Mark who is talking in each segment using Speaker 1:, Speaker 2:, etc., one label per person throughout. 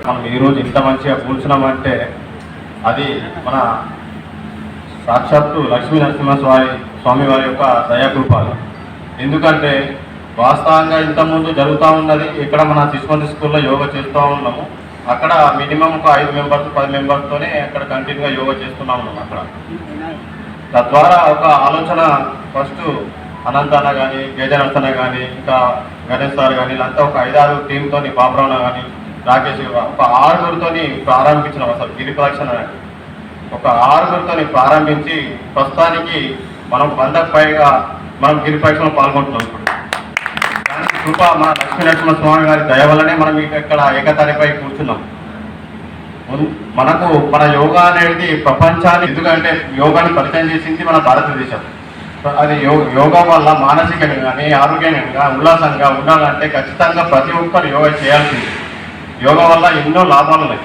Speaker 1: మనం ఈరోజు ఇంత మంచిగా కూర్చున్నామంటే అది మన సాక్షాత్తు లక్ష్మీ స్వామి వారి యొక్క దయాకృపాలు. ఎందుకంటే వాస్తవంగా ఇంతకుముందు జరుగుతూ ఉన్నది ఇక్కడ మన శిశుమంతి స్కూల్లో యోగా చేస్తూ ఉన్నాము. అక్కడ మినిమం ఒక 5 మెంబర్స్ 10 మెంబర్స్తోనే అక్కడ కంటిన్యూగా యోగా చేస్తూనే ఉన్నాము. అక్కడ తద్వారా ఒక ఆలోచన ఫస్ట్ అనంత అన్న కానీ గేజనర్స్ అన్న కానీ ఇంకా గణేష్ సార్ కానీ వీళ్ళంతా ఒక 5-6 టీంతో బాబురావున కానీ రాకేష్ ఒక 6గురితో ప్రారంభించినాం. అసలు గిరి ప్రదక్షిణ ఒక 6గురితో ప్రారంభించి ప్రస్తుతానికి మనం 100కు పైగా మనం గిరి ప్రదక్షిణలో పాల్గొంటున్నాం. ఇప్పుడు దానికి కృప మన లక్ష్మీనరసింహస్వామి గారి దయ వల్లనే మనం ఇక్కడ ఏకతారిపై కూర్చున్నాం. మనకు మన యోగా అనేది ప్రపంచాన్ని, ఎందుకంటే యోగాని పరిచయం చేసింది మన భారతదేశం. అది యోగా వల్ల మానసికంగా కానీ ఆరోగ్యంగా ఉల్లాసంగా ఉండాలంటే ఖచ్చితంగా ప్రతి ఒక్కరు యోగా చేయాల్సింది. యోగా వల్ల ఎన్నో లాభాలు ఉన్నాయి.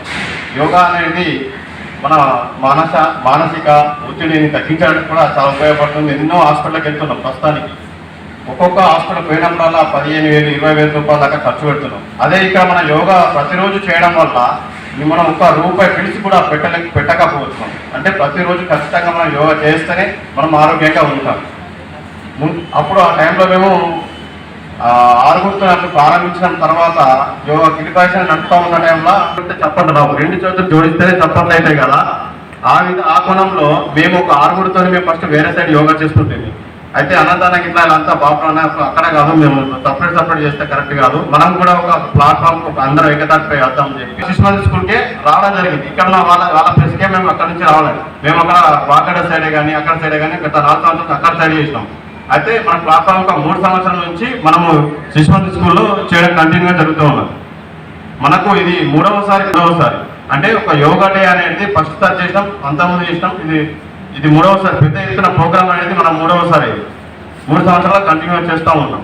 Speaker 1: యోగా అనేది మన మానసిక ఒత్తిడిని తగ్గించడానికి కూడా చాలా ఉపయోగపడుతుంది. ఎన్నో హాస్పిటల్కి వెళ్తున్నాం. ప్రస్తుతానికి ఒక్కొక్క హాస్పిటల్ పోయినప్పుడల్లా 15,000 20,000 రూపాయల దాకా ఖర్చు పెడుతున్నాం. అదే ఇక్కడ మన యోగా ప్రతిరోజు చేయడం వల్ల మనం ₹1 పిలిచి కూడా పెట్టకపోతున్నాం. అంటే ప్రతిరోజు ఖచ్చితంగా మనం యోగా చేస్తేనే మనం ఆరోగ్యంగా ఉంటాం. అప్పుడు ఆ టైంలో మేము 6గురితో ప్రారంభించిన తర్వాత యోగా గిరి ప్రదక్షిణ నడుపుతా ఉన్న టైంలో చప్పట్లు రావు, 2 చేతులు జోడిస్తేనే చప్పట్లు అవుతాయి కదా. ఆ కోణంలో మేము ఒక 6గురితో మేము ఫస్ట్ వేరే సైడ్ యోగా చేస్తుంటుంది. అయితే అన్నదానానికి ఇట్లా అంతా బాగున్నా అక్కడ కాదు, మేము సపరేట్ చేస్తే కరెక్ట్ కాదు. మనం కూడా ఒక ప్లాట్ఫామ్ ఒక అందరూ ఏకతాటిపై వద్దామని చెప్పి శిశుమంతి స్కూల్కే రావడం జరిగింది. ఇక్కడ వాళ్ళ ప్లేస్కే మేము అక్కడ నుంచి రావాలి. మేము అక్కడ వాకడ సైడే కానీ అక్కడ సైడే కానీ గత 4 సంవత్సరాలు అక్కడ సైడ్ చేసినాం. అయితే మన ప్లాట్ఫామ్ ఒక 3 సంవత్సరాల నుంచి మనము శిశుమంతి స్కూల్లో చేయడం కంటిన్యూగా జరుగుతూ ఉన్నాం. మనకు ఇది 3వసారి అంటే ఒక యోగా డే అనేది ఫస్ట్ సారి చేసినాం, అంతకుముందు చేసినాం. ఇది 3వసారి పెద్ద ఎత్తున ప్రోగ్రామ్ అనేది మనం 3వసారి 3 సంవత్సరాలు కంటిన్యూ చేస్తూ ఉన్నాం.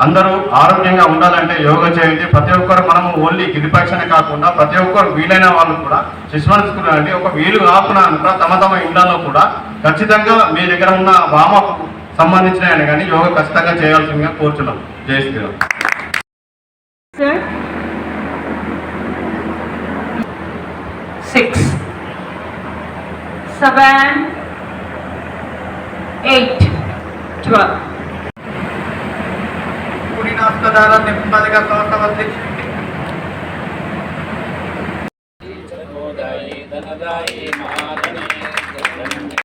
Speaker 1: అందరూ ఆరోగ్యంగా ఉండాలంటే యోగా చేయండి. ప్రతి ఒక్కరు మనము ఓన్లీ గిరి ప్రదక్షిణ కాకుండా ప్రతి ఒక్కరు వీలైన వాళ్ళు కూడా శిశుమంతి స్కూల్ అంటే ఒక వీలు కాకుండా తమ ఇండ్లలో కూడా ఖచ్చితంగా మీ దగ్గర ఉన్న వామకు సంబంధించిన కానీ యోగా ఖచ్చితంగా చేయాల్సిందిగా కోరుచున్నాం. జై శ్రీరామ్.
Speaker 2: 6 7 8 12
Speaker 3: నెమ్మదిగా సంస్థ